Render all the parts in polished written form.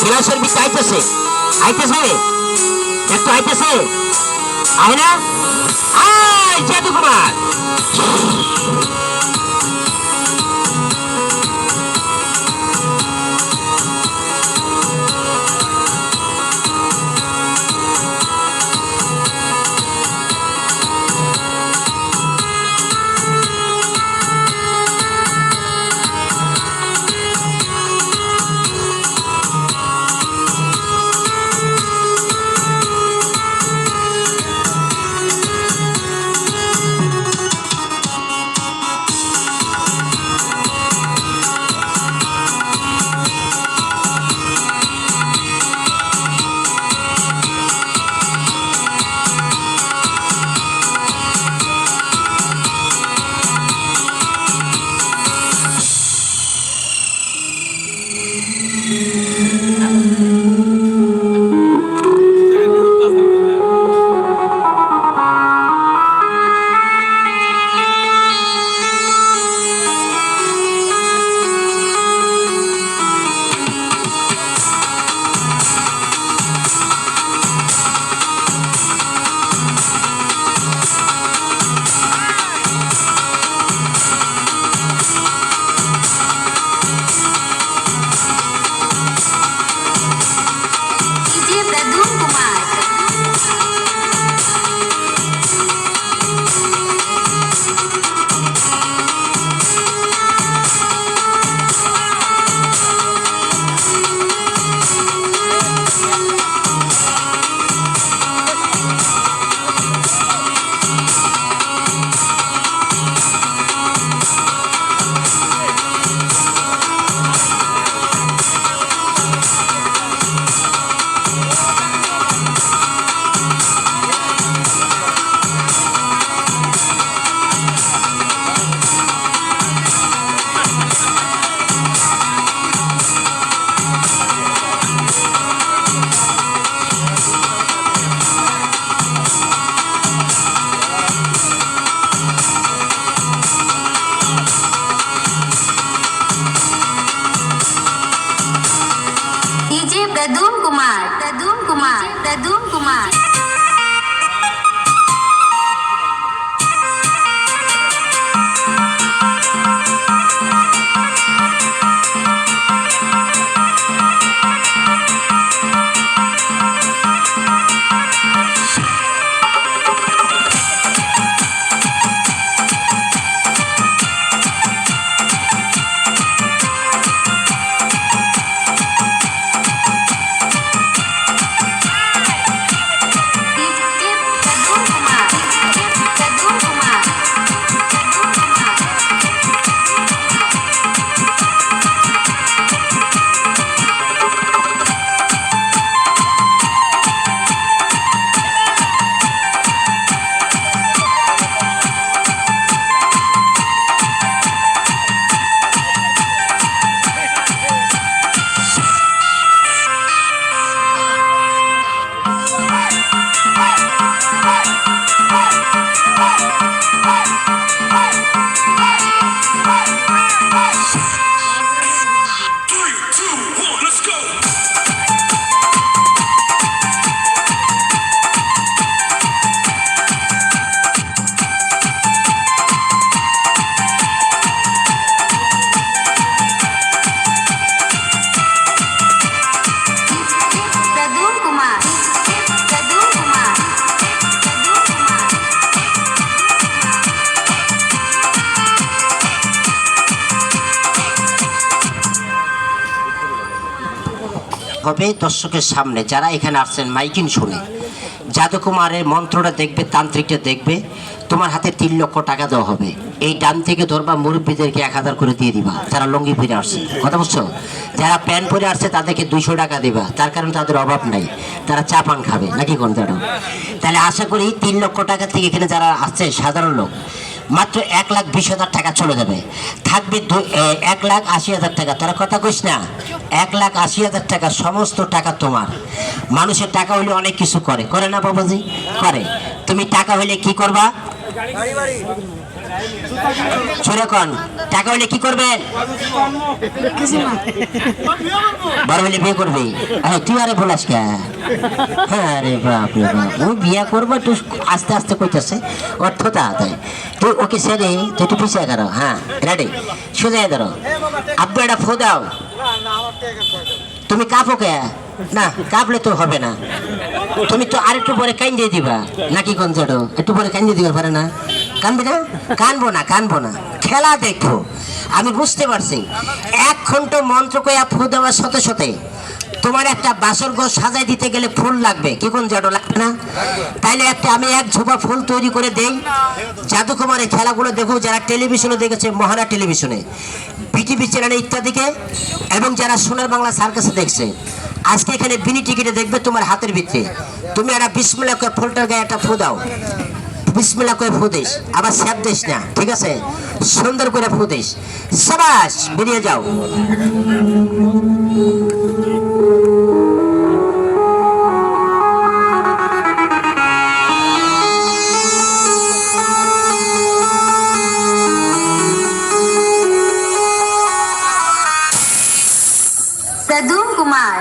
সিলাসের বিতে আইতেছে আইতেছে একটু আইতেছে আয় না আয় জাদু কুমার प्रदूम कुमार হবে দর্শকের সামনে যারা এখানে আসছেন মাইকিং শুনে জাদুকুমারের মন্ত্রটা দেখবে, তান্ত্রিকটা দেখবে, তোমার হাতে 3 লক্ষ টাকা দেওয়া হবে। এই ডান থেকে ধরবা মুরব্বীদেরকে 1000 করে দিয়ে দিবা যারা লঙ্গি পরে আসছে, কথা বুঝছো? যারা প্যান্ট পরে আসছে তাদেরকে 200 টাকা দিবা, তার কারণ তাদের অভাব নাই, তারা চা পান খাবে নাকি কোন দাঁড়ো। তাহলে আশা করি 3 লক্ষ টাকা থেকে এখানে যারা আসছে সাধারণ লোক মাত্র 1,20,000 টাকা চলে যাবে, থাকবে 1,80,000 টাকা। তারা কথা কইস না, 1,80,000 টাকা সমস্ত টাকা তোমার। মানুষের টাকা হইলে অনেক কিছু করে, করে না বাবাজি? করে। তুমি টাকা হইলে কি করবা? ছোড়ে কন টাকা হলে কি করবেন? বড় হলে বিয়ে করবি? আরে তুই আরে বলাস কে? আরে বাপ রে বাপ, ও বিয়ে করবো একটু আস্তে আস্তে কইতেছে অর্থটা আদায়। তুই ওকে সেরে তুই একটু পিছিয়ে করো। হ্যাঁ রেডি, সোজা ধরো। আব্বু একটা ফো দাও। তুমি কাঁপো কে? না কাঁপলে তো হবে না। তুমি তো আরেকটু পরে কান দিয়ে দিবা নাকি? কোন চটো একটু পরে কান দিয়ে দিবা পারে না? কানবে না? কানবো না, কানবো না, খেলা দেখবো। আমি বুঝতে পারছি 1 ঘন্টা মন্ত্র কইয়া ফু দেওয়ার সাথে সাথে তোমার একটা বাসর ঘর সাজাই দিতে গেলে ফুল লাগবে। কি কোন জটো লাগবে না? তাইলে আমি এক ঝোপা ফুল তৈরি করে দেই। জাদুকুমারের খেলাগুলো দেখো, যারা টেলিভিশনে দেখেছে, মহানা টেলিভিশনে, বিটিভি চ্যানেলে ইত্যাদিকে, এবং যারা সোনার বাংলা সার্কাসে দেখছে, আজকে এখানে বিনি টিকিটে দেখবে তোমার হাতের ভিতরে। তুমি একটা বিসমিল্লাহ করে ফুলটার গায়ে একটা ফু দাও। বিসমিল্লাহ করে ফু দিস, আবার স্যাপ দিস না, ঠিক আছে? সুন্দর করে ফু দিস। সাবাস, বেরিয়ে যাও। प्रदूम कुमार।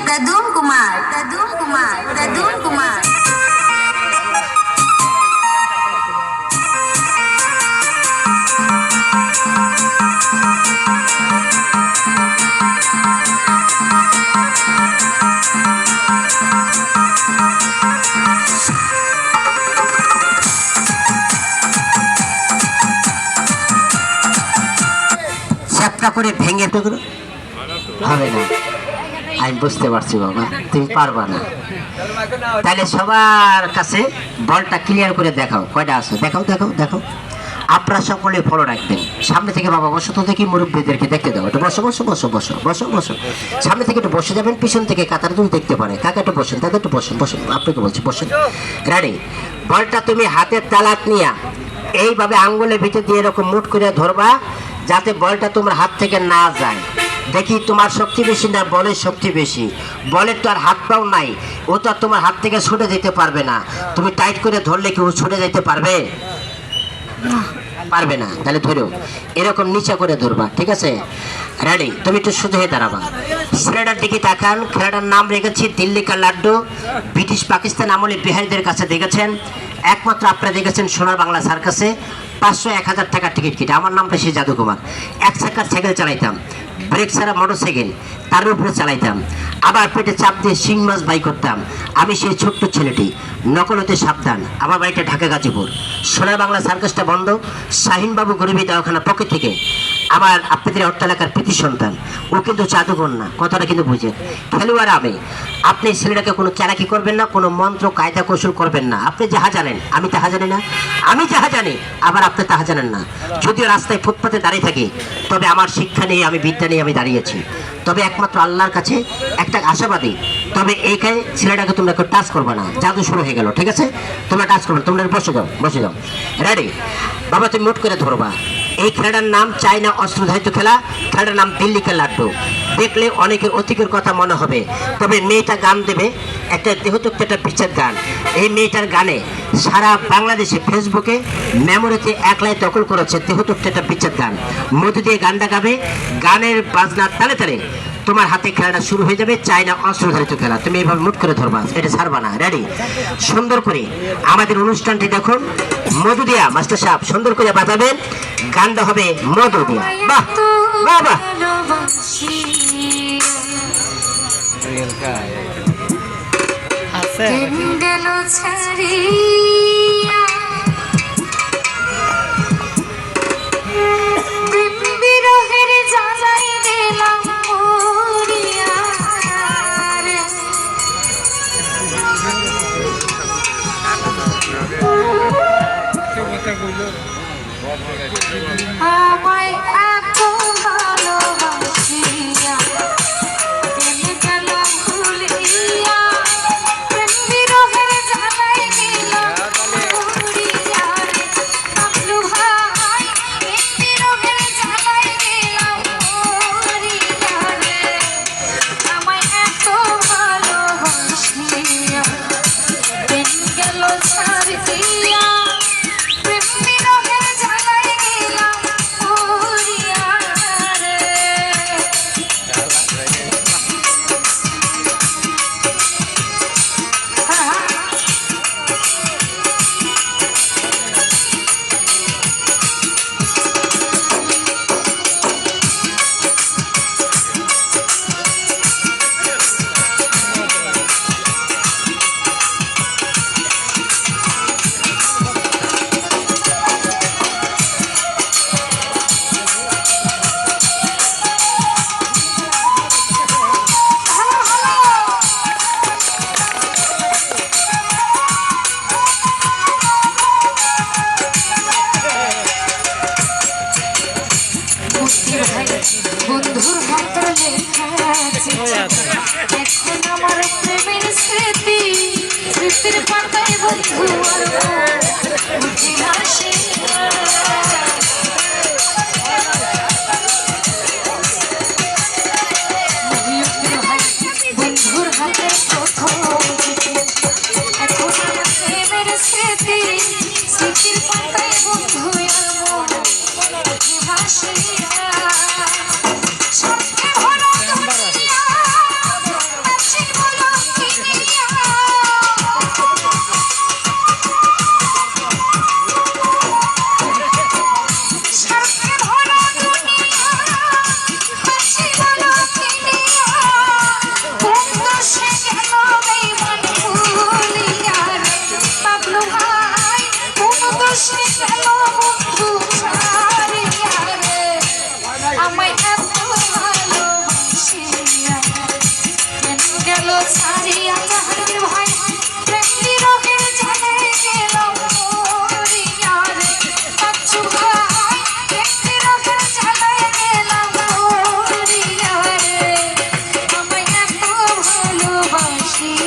प्रदूम कुमार। प्रदूम कुमार। प्रदूम कुमार। চ্যাপটা করে ভেঙে টুকরো হবে না। আমি বুঝতে পারছি বাবা, তুমি পারবা না। তাহলে সবার কাছে বলটা ক্লিয়ার করে দেখাও, কয়টা আছে দেখাও দেখাও দেখাও। আপনারা সকলে ফলো রাখবেন। সামনে থেকে বাবা বসো, তো দেখি মুরব্বীদেরকে দেখতে দাও। একটু বসো বসো বসো বসো বসো বসো। সামনে থেকে একটু বসে যাবেন, পিছন থেকে কাতার তুমি দেখতে পারে। কাকা একটু বসেন, দাদা একটু বসেন বসেন, আপনাকে বলছি বসেন। রেডি? বলটা তুমি হাতের তালাক নিয়া এইভাবে আঙ্গুলের ভিতর দিয়ে এরকম মুট করে ধরবা, যাতে বলটা তোমার হাত থেকে না যায়। দেখি তোমার শক্তি বেশি না বলের শক্তি বেশি? বলের তো আর হাত পাও নাই, ও তো আর তোমার হাত থেকে ছুটে যেতে পারবে না। তুমি টাইট করে ধরলে কি ও ছুটে যেতে পারবে? পারবে না। তাহলে ধরো এরকম নিচে করে ধরবা, ঠিক আছে? রেডি? তুমি একটু সোজা হয়ে দাঁড়াবা। ছেলেটার দিকে তাকান। খেলাটার নাম রেখেছি দিল্লি কা লাড্ডু। ব্রিটিশ পাকিস্তান আমলে বিহারিদের কাছে দেখেছেন, একমাত্র আপনারা দেখেছেন সোনার বাংলা সার্কাসে 500-1000 টাকার টিকিট কেটে। আমার নামটা সেই জাদুকুমার। এক চাকার সাইকেল চালাইতাম, ব্রেক ছাড়া মোটর সাইকেল তার উপরে চালাইতাম, আবার পেটে চাপ দিয়ে শিং মাছ বাই করতাম। আমি সেই ছোট্ট ছেলেটি, নকল হতে সাবধান। আমার বাড়িটা ঢাকা গাজীপুর। সোনার বাংলা সার্কাসটা বন্ধ। শাহিনবাবু গরিবী দেওয়াখানা পকেট থেকে আমার আপনাদের অট্টালিকার প্রীতি সন্তান। ও কিন্তু জাদুঘর না, কথাটা কিন্তু বুঝেন। খেলোয়াড় আমি। আপনি ছেলেটাকে কোনো চালাকি করবেন না, কোনো মন্ত্র কায়দা কৌশল করবেন না। আপনি যাহা জানেন আমি তাহা জানি না, আমি যাহা জানি আবার আপনি তাহা জানেন না। যদিও রাস্তায় ফুটপাতে দাঁড়িয়ে থাকি, তবে আমার শিক্ষা নিয়ে, আমি বিদ্যা নিয়ে আমি দাঁড়িয়েছি। তবে একমাত্র আল্লাহর কাছে একটা আশাবাদী। তবে এইখানে ছেলেটাকে তোমরা কেউ টাচ করবে না। জাদু শুরু হয়ে গেল, ঠিক আছে? তোমরা টাচ করবে না, তোমরা বসে যাও, বসে যাও। রেডি? বাবা তুমি মুট করে ধরবা। এই খেলাটার নাম চায়না অস্ত্রধারিত খেলা। খেলাটার নাম দিল্লি কা লাড্ডু। দেখলে অনেকের অতীতের কথা মনে হবে। তবে মেয়েটা গান দেবে একটা দেহতক্ত একটা পিকচার গান। এই মেয়েটার গানে সারা বাংলাদেশে ফেসবুকে মেমোরিতে একলাই দখল করেছে দেহতক্ত একটা পিকচার গান। মধু দিয়ে গানটা গাবে, গানের বাজনার তালে তালে তোমার হাতে খেলাটা শুরু হয়ে যাবে। চায়না অস্ত্রধারিত খেলা। তুমি এইভাবে মুট করে ধরবা, এটা ছাড়বা না। রেডি? সুন্দর করে আমাদের অনুষ্ঠানটি দেখুন। মধু দিয়া মাস্টার সাহেব সুন্দর করে বাজাবেন। গানটা হবে মধু দিয়া। বাহ বাহ বাহ। আমায় এত ভালোবাসিয়া প্রেম গেল ভুলিয়া, প্রেম বিরহের জ্বালায় গেলাম মরিয়া রে। পাগলু ভাই প্রেম বিরহের জ্বালায় গেলাম মরিয়া রে। আমায় এত ভালোবাসিয়া প্রেম গেল ছাড়িয়া, প্রেম বিরহের জ্বালায় গেলাম মরিয়া রে। বন্ধুর হাতের লেখা চিঠি, এখন আমার প্রেমের স্মৃতি। স্মৃতির পাতায় বন্ধু আর উঠে আসে। বন্ধুর হাতের প্রথম চিঠি, এখন আমার প্রেমের স্মৃতি। স্মৃতির পাতায় বন্ধু আর উঠে আসে। আমায় এত ভালোবাসিয়া কেন গেল ছাড়িয়া জাহাঙ্গীর ভাই, প্রেম বিরহের জ্বালায় গেলাম মরিয়া রে। বাচ্চু ভাই প্রেম বিরহের জ্বালায় গেলাম মরিয়া রে। আমায় এত ভালোবাসিয়া।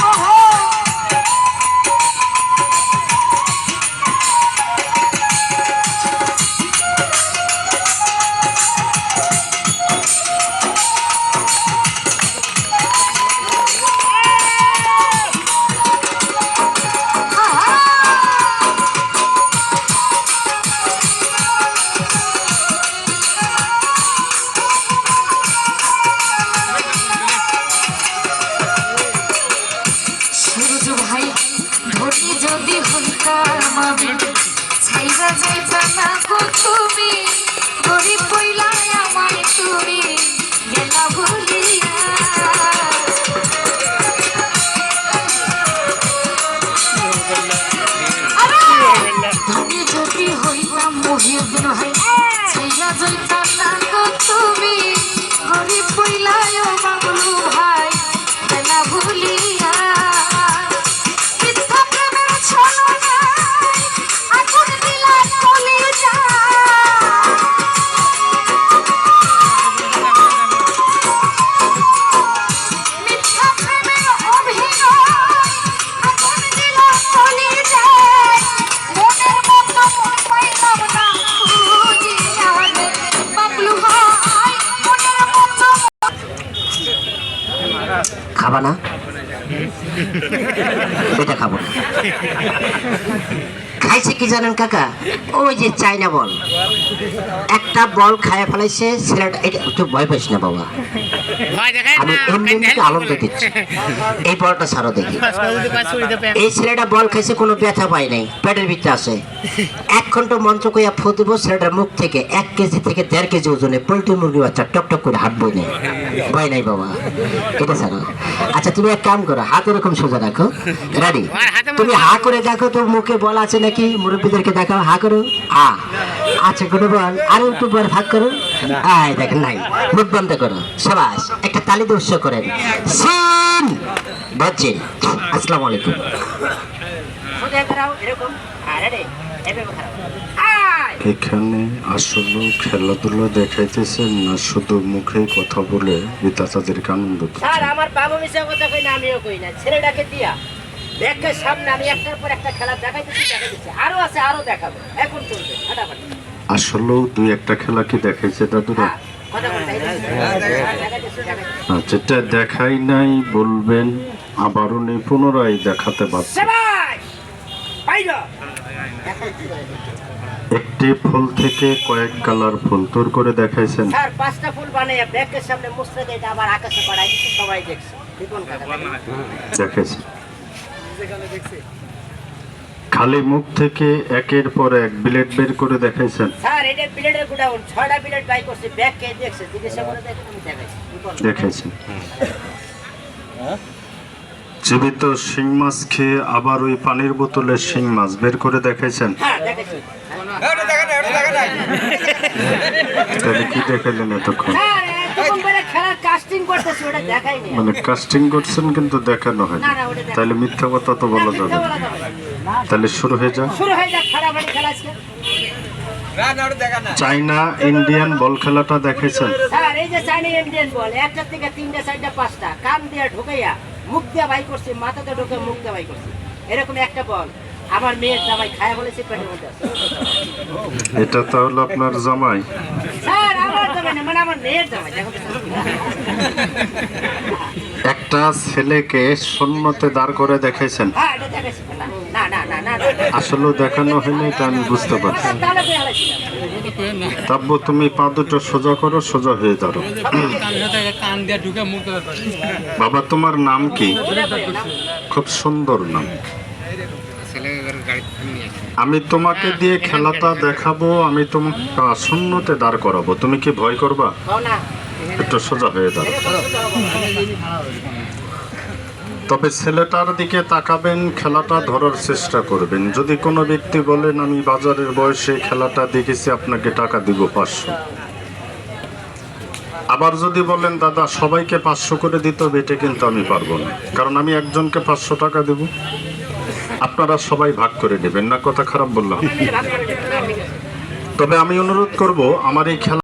Oh না গো তুমি গরিব কইলা আমায় তুমি গেলা ভুলিয়া আমি যদি হইতাম মহিউদ্দিন ভাই ছেড়া যাইতাম না গো তুমি গরিব কইলা বাবলু ভাই গেলা ভুলিয়া মিথ্যা প্রেমের ছলনায় আগুন দিলা কলিজা মিথ্যা প্রেমের অভিনয় আগুন দিলা কলিজায় মনের মতো মন পাইলাম না বুঝিয়া রে বাবলু ভাই মনের মতো খাবা না? এটা খাবো না। খাইছে কি জানেন কাকা? ওই যে চাইনা বল, একটা বল খায় ফেলাইছে ছেলেটা। এটা একটু ভয় পাইস না বাবা, আমি এমনি এমনিতে আনন্দ দিচ্ছি। এই বলটা ছাড়ো দেখি। এই ছেলেটা বল খাইছে, কোনো ব্যথা পায় নাই, পেটের ভিতরে আছে। 1 ঘন্টা মন্ত্র কইয়া ফু দিব, ছেলেটার মুখ থেকে 1 কেজি থেকে 1.5 কেজি ওজনে পোল্ট্রি মুরগি বাচ্চা টক টক করে হাত বই নেই, ভয় নাই বাবা, এটা ছাড়ো। আচ্ছা তুমি এক কাম করো, হাত এরকম সোজা রাখো, রেডি? তুমি হা করে দেখো তো মুখে বল আছে নাকি, মুরব্বীদেরকে দেখাও, হা করো, হা। আচ্ছা কোনো বল, আরো একটু বল ভাগ করো, আয় দেখেন নাই, মুখ বন্ধ করো, সাবাস, একটা তালি দিয়ে উৎসব করেন। সিন বজ্জিন, আসসালামু আলাইকুম। এখানে আসলে খেলাধুলা দেখাইতেছেন না শুধু মুখে কথা বলে তাদেরকে আনন্দ দিচ্ছেন? স্যার আমার বাবু মিশা কথা কই না, আমিও কই না, ছেলেটাকে দিয়া ব্যাগের সামনে আমি একটার পর একটা খেলা দেখাইতেছি, আরো আছে, আরো দেখাবো, এখন চলবে ফাটাফাটি। আসলেও 2-1টা খেলা কি দেখাইছে দাদুরা? কথা বলতে যেটা দেখাই নাই বলবেন, আবারও নেই, পুনরায় দেখাতে পারছে। একটি ফুল থেকে কয়েক কালার ফুল তোর করে দেখাইছেন। স্যার 5টা ফুল বানাইয়া ব্যাগের সামনে মুছতে দেয়, আবার আকাশে পাড়াই দিচ্ছে, সবাই দেখছে। দেখাইছেন খালি মুখ থেকে একের পর এক বিলেট বের করে দেখাইছেন। স্যার এটা বিলেটের গুডাউন, 6টা বিলেট বাই করছে, ব্যাগ কে দেখছে, জিজ্ঞাসা করে দেখে তুমি দেখাইছি। দেখাইছেন জীবিত শিং মাছ খেয়ে আবার ওই পানির বোতলে শিং মাছ বের করে দেখাইছেন। হ্যাঁ দেখাইছি। তাহলে কি দেখাইলেন এতক্ষণ? স্যার এতক্ষণ ধরে খেলার কাস্টিং করতেছি, ওটা দেখাইনি। মানে কাস্টিং করছেন কিন্তু দেখানো হয়, না, না, ওটা দেখাই। তাহলে মিথ্যা কথা তো বলা যাবে না। তাহলে শুরু হয়ে যাক। শুরু হয়ে যাক ফাটাফাটি খেলা আজকে। চাইনা ইন্ডিয়ান বল খেলাটা দেখাইছেন। স্যার এই যে চাইনা ইন্ডিয়ান বল, 1টা থেকে 3টা 4টা 5টা কান দিয়ে ঢুকাইয়া মুখ দিয়ে বাই করছে, মাথাতে ঢুকে মুখ দিয়ে বাই করছে, এরকম একটা বল আমার মেয়ের জামাই খায়া বলেছে পেটের মধ্যে আছে। এটা তাহলে আপনার জামাই? স্যার আমার জামাই না, মানে আমার মেয়ের জামাই, দেখো তো। একটা ছেলেকে শূন্যতে দাঁড় করে দেখাইছেন। হ্যাঁ এটা দেখাইছি। না না না না না, আসলেও দেখানো হয়নি, এটা আমি বুঝতে পারছি। তাহলে কই হালাইছি? তাব্য তুমি পা দুটো সোজা করো, সোজা হয়ে দাঁড়ো। বাবা তোমার নাম কি? খুব সুন্দর নাম। আমি তোমাকে দিয়ে খেলাটা দেখাবো, আমি তোমাকে শূন্যতে দাঁড় করাবো, তুমি কি ভয় করবা? না একটু সোজা হয়ে দাঁড়ো। তবে ছেলেটার দিকে তাকাবেন, খেলাটা ধরার চেষ্টা করবেন। যদি কোনো ব্যক্তি বলেন আমি বাজারের বয়সে খেলাটা দেখেছি, আপনাকে টাকা দিব 500। আবার যদি বলেন দাদা সবাইকে 500 করে দিতে হবে, এটা কিন্তু আমি পারবো না, কারণ আমি একজনকে 500 টাকা দেব, আপনারা সবাই ভাগ করে নেবেন না। কথা খারাপ বললাম? তবে আমি অনুরোধ করব, আমার এই খেলা